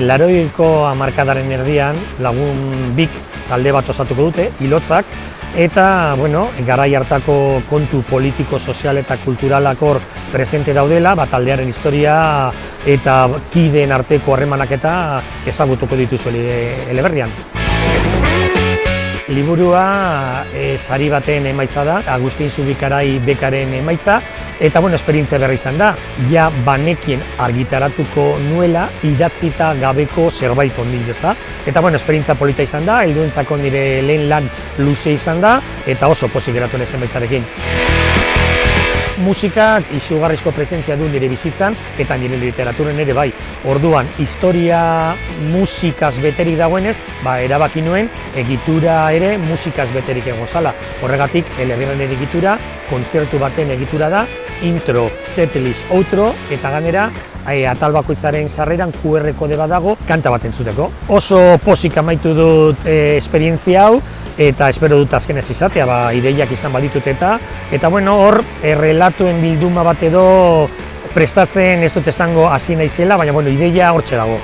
Laroiko hamarkadaren erdian lagun bik talde bat osatuko dute, Ilotzak, eta garai hartako kontu politiko, sozial eta kulturalak hor presente daudela, taldearen historia eta kideen arteko harremanak eta ezagutuko dituzu eleberrian. Liburua sari baten emaitza da, Agustin Zubikarai bekaren emaitza, eta esperientzia berri izan da, ja banekien argitaratuko nuela idatzita gabeko zerbait ondil, ezta? Eta esperientzia polita izan da, helduentzako nire lehen lan luze izan da, eta oso pozik geratu nezen baitzarekin. Musikak izugarrizko presentzia du nire bizitzan eta nire literaturen ere bai. Orduan, historia musikaz beterik dagoenez, erabaki nuen egitura ere musikaz beterik egozala. Horregatik, eleberriaren egitura, kontzertu baten egitura da, intro, setlist, outro, eta gainera, atal bakoitzaren sarreran QR kode bat dago, kanta bat entzuteko. Oso pozik amaitu dut esperientzia hau, eta espero dut azkenez izatea, ideiak izan baditut eta hor, relatuen bilduma bat edo prestatzen ez dut esango hasi naizela, baina ideia hortxe dago.